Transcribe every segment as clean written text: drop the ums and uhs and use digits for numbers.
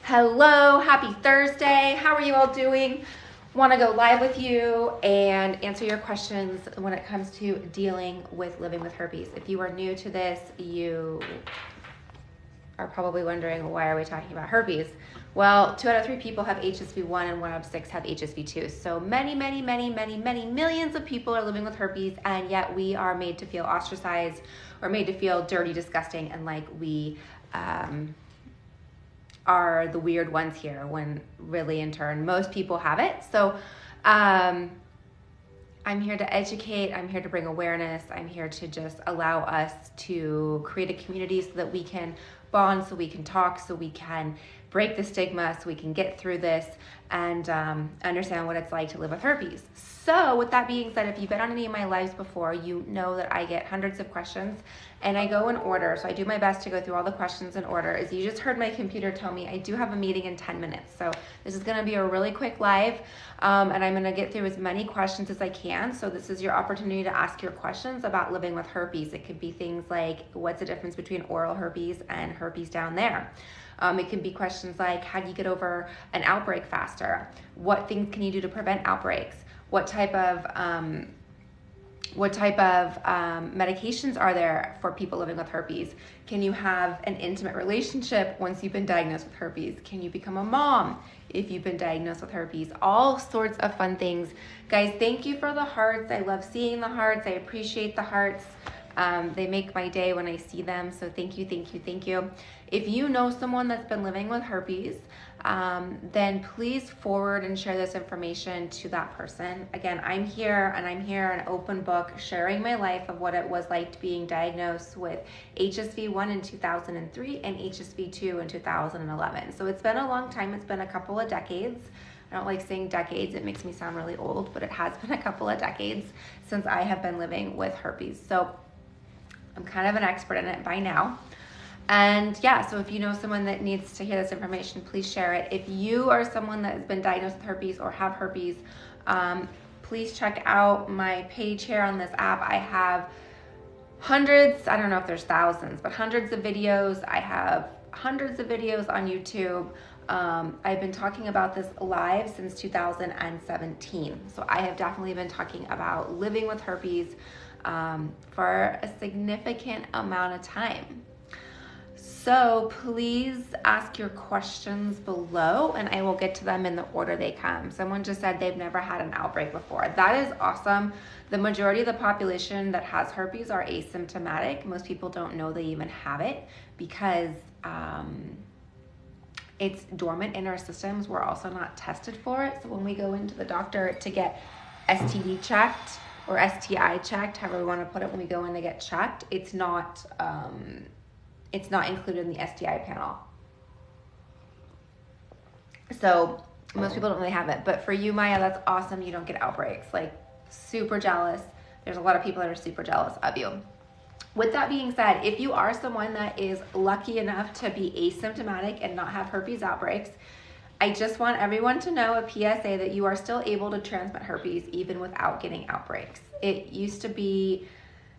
Hello, happy Thursday. How are you all doing? Want to go live with you and answer your questions when it comes to dealing with living with herpes. If you are new to this, you are probably wondering, why are we talking about herpes? Well, 2 out of 3 people have HSV1 and 1 out of 6 have HSV2. So many millions of people are living with herpes, and yet we are made to feel ostracized or made to feel dirty, disgusting, and like we are the weird ones here, when really in turn most people have it. So I'm here to educate, I'm here to bring awareness, I'm here to just allow us to create a community so that we can bond, so we can talk, so we can break the stigma, so we can get through this and understand what it's like to live with herpes. So with that being said, if you've been on any of my lives before, you know that I get hundreds of questions and I go in order. So I do my best to go through all the questions in order. As you just heard my computer tell me, I do have a meeting in 10 minutes. So this is gonna be a really quick live and I'm gonna get through as many questions as I can. So this is your opportunity to ask your questions about living with herpes. It could be things like, what's the difference between oral herpes and herpes down there? It can be questions like, how do you get over an outbreak faster? What things can you do to prevent outbreaks? What type of medications are there for people living with herpes? Can you have an intimate relationship once you've been diagnosed with herpes? Can you become a mom if you've been diagnosed with herpes? All sorts of fun things. Guys, thank you for the hearts. I love seeing the hearts. I appreciate the hearts. They make my day when I see them. So thank you. If you know someone that's been living with herpes, then please forward and share this information to that person. Again, I'm here an open book, sharing my life of what it was like being diagnosed with HSV1 in 2003 and HSV2 in 2011. So it's been a long time. It's been a couple of decades. I don't like saying decades. It makes me sound really old, but it has been a couple of decades since I have been living with herpes. So I'm kind of an expert in it by now. And yeah, so if you know someone that needs to hear this information, please share it. If you are someone that has been diagnosed with herpes or have herpes, please check out my page here on this app. I have hundreds, I don't know if there's thousands, but hundreds of videos. I have hundreds of videos on YouTube. I've been talking about this live since 2017. So I have definitely been talking about living with herpes for a significant amount of time. So please ask your questions below and I will get to them in the order they come. Someone just said they've never had an outbreak before. That is awesome. The majority of the population that has herpes are asymptomatic. Most people don't know they even have it because it's dormant in our systems. We're also not tested for it. So when we go into the doctor to get STD checked or STI checked, however we want to put it, when we go in to get checked, it's not included in the STI panel. So most people don't really have it. But for you, Maya, that's awesome. You don't get outbreaks. Like, super jealous. There's a lot of people that are super jealous of you. With that being said, if you are someone that is lucky enough to be asymptomatic and not have herpes outbreaks, I just want everyone to know, a PSA, that you are still able to transmit herpes even without getting outbreaks.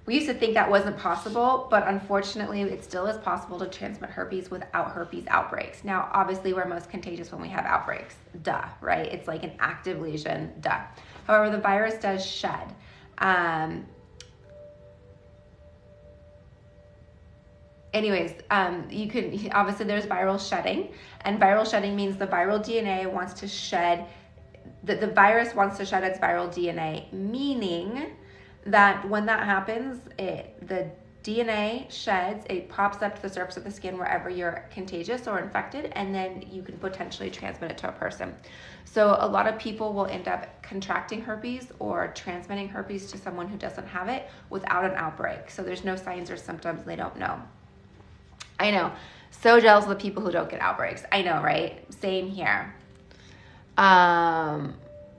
We used to think that wasn't possible, but unfortunately it still is possible to transmit herpes without herpes outbreaks. Now, obviously we're most contagious when we have outbreaks, duh, right? It's like an active lesion, duh. However, the virus does shed. You can, obviously there's viral shedding, and viral shedding means the viral DNA wants to shed, the virus wants to shed its viral DNA, meaning that when that happens, the DNA sheds, it pops up to the surface of the skin wherever you're contagious or infected, and then you can potentially transmit it to a person. So a lot of people will end up contracting herpes or transmitting herpes to someone who doesn't have it without an outbreak. So there's no signs or symptoms, they don't know. I know, so jealous of the people who don't get outbreaks. I know, right? Same here.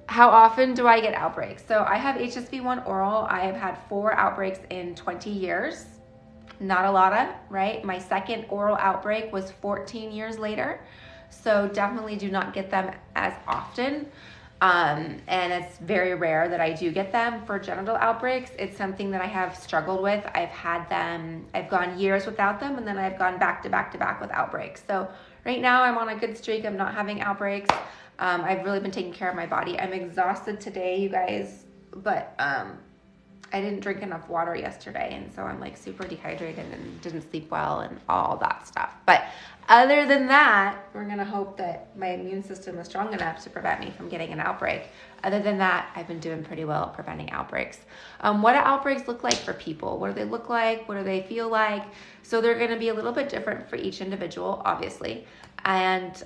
How often do I get outbreaks? So I have HSV1 oral. I have had 4 outbreaks in 20 years. Not a lot of, right? My second oral outbreak was 14 years later. So definitely do not get them as often. And it's very rare that I do get them. For genital outbreaks, it's something that I have struggled with. I've had them, I've gone years without them, and then I've gone back to back to back with outbreaks. So right now I'm on a good streak of not having outbreaks. I've really been taking care of my body. I'm exhausted today, you guys, but I didn't drink enough water yesterday, and so I'm like super dehydrated and didn't sleep well and all that stuff. But other than that, we're going to hope that my immune system is strong enough to prevent me from getting an outbreak. Other than that, I've been doing pretty well at preventing outbreaks. What do outbreaks look like for people? What do they look like? What do they feel like? So they're going to be a little bit different for each individual, obviously. And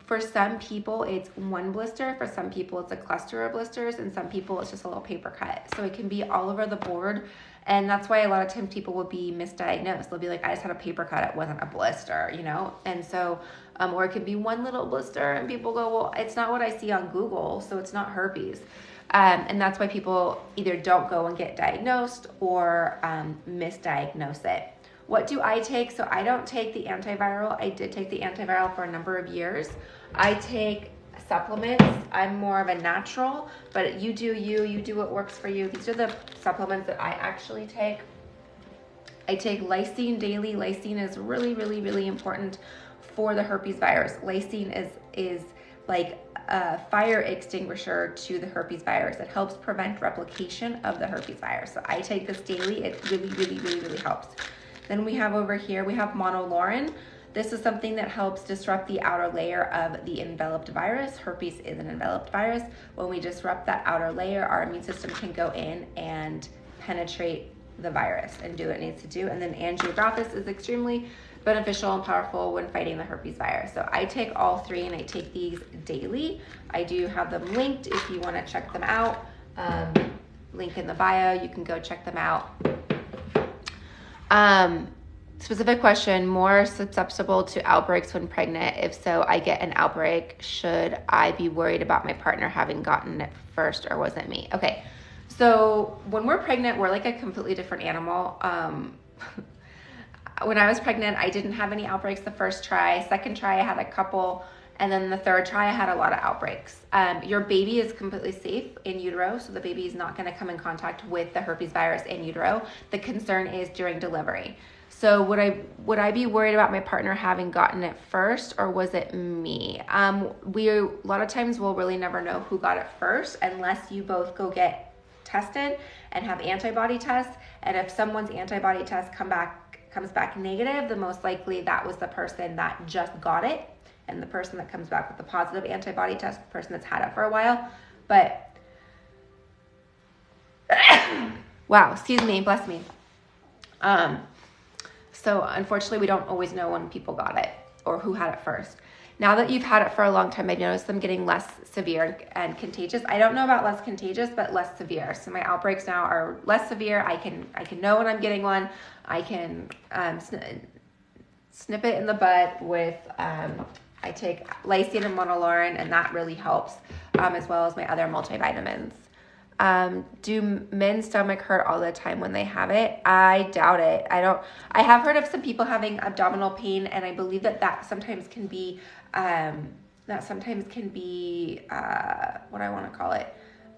for some people, it's one blister. For some people, it's a cluster of blisters. And some people, it's just a little paper cut. So it can be all over the board. And that's why a lot of times people will be misdiagnosed. They'll be like, I just had a paper cut. It wasn't a blister, you know? And so, or it could be one little blister and people go, well, it's not what I see on Google, so it's not herpes. And that's why people either don't go and get diagnosed or misdiagnose it. What do I take? So I don't take the antiviral. I did take the antiviral for a number of years. I take supplements. I'm more of a natural, but you do what works for you. These are the supplements that I actually take. I take Lysine daily. Lysine is really, really, really important for the herpes virus. Lysine is like a fire extinguisher to the herpes virus. It helps prevent replication of the herpes virus. So I take this daily. It really, really, really, really helps. Then we have over here, we have Monolaurin. This is something that helps disrupt the outer layer of the enveloped virus. Herpes is an enveloped virus. When we disrupt that outer layer, our immune system can go in and penetrate the virus and do what it needs to do. And then Andrographis is extremely beneficial and powerful when fighting the herpes virus. So I take all three and I take these daily. I do have them linked if you want to check them out. Link in the bio, you can go check them out. Specific question, more susceptible to outbreaks when pregnant? If so, I get an outbreak. Should I be worried about my partner having gotten it first, or was it me? Okay, so when we're pregnant, we're like a completely different animal. When I was pregnant, I didn't have any outbreaks the first try. Second try, I had a couple. And then the third try, I had a lot of outbreaks. Your baby is completely safe in utero, so the baby is not going to come in contact with the herpes virus in utero. The concern is during delivery. So would I be worried about my partner having gotten it first, or was it me? We a lot of times will really never know who got it first unless you both go get tested and have antibody tests. And if someone's antibody test comes back negative, the most likely that was the person that just got it. And the person that comes back with the positive antibody test, the person that's had it for a while. But, wow, excuse me, bless me. So unfortunately, we don't always know when people got it or who had it first. Now that you've had it for a long time, I've noticed them getting less severe and contagious. I don't know about less contagious, but less severe. So my outbreaks now are less severe. I can know when I'm getting one. I can snip it in the butt with... I take Lysine and Monolaurin, and that really helps, as well as my other multivitamins. Do men's stomach hurt all the time when they have it? I doubt it. I have heard of some people having abdominal pain, and I believe that sometimes can be, what I want to call it,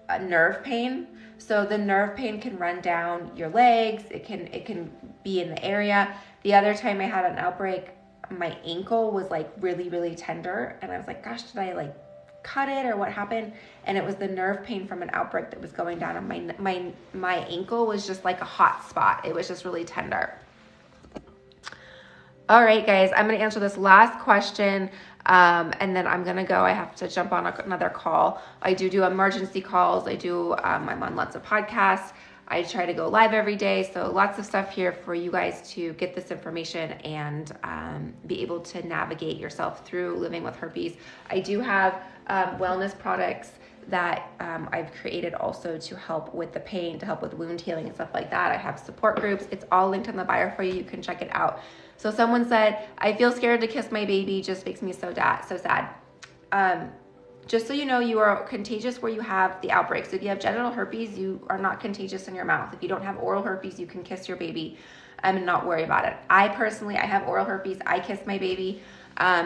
a nerve pain. So the nerve pain can run down your legs. It can be in the area. The other time I had an outbreak, my ankle was like really, really tender. And I was like, gosh, did I like cut it or what happened? And it was the nerve pain from an outbreak that was going down. And my ankle was just like a hot spot. It was just really tender. All right, guys, I'm going to answer this last question. And then I'm going to go. I have to jump on another call. I do emergency calls. I'm on lots of podcasts. I try to go live every day, so lots of stuff here for you guys to get this information and be able to navigate yourself through living with herpes. I do have wellness products that I've created also to help with the pain, to help with wound healing and stuff like that. I have support groups. It's all linked in the bio for you. You can check it out. So someone said, I feel scared to kiss my baby, just makes me so sad. Just so you know, you are contagious where you have the outbreak. So if you have genital herpes, you are not contagious in your mouth. If you don't have oral herpes, you can kiss your baby and not worry about it. I have oral herpes. I kiss my baby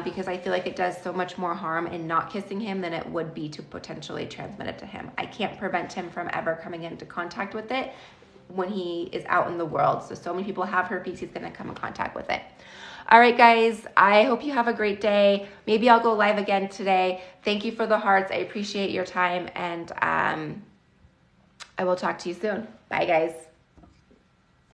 because I feel like it does so much more harm in not kissing him than it would be to potentially transmit it to him. I can't prevent him from ever coming into contact with it when he is out in the world. So many people have herpes, he's going to come in contact with it. All right, guys, I hope you have a great day. Maybe I'll go live again today. Thank you for the hearts. I appreciate your time, and I will talk to you soon. Bye, guys.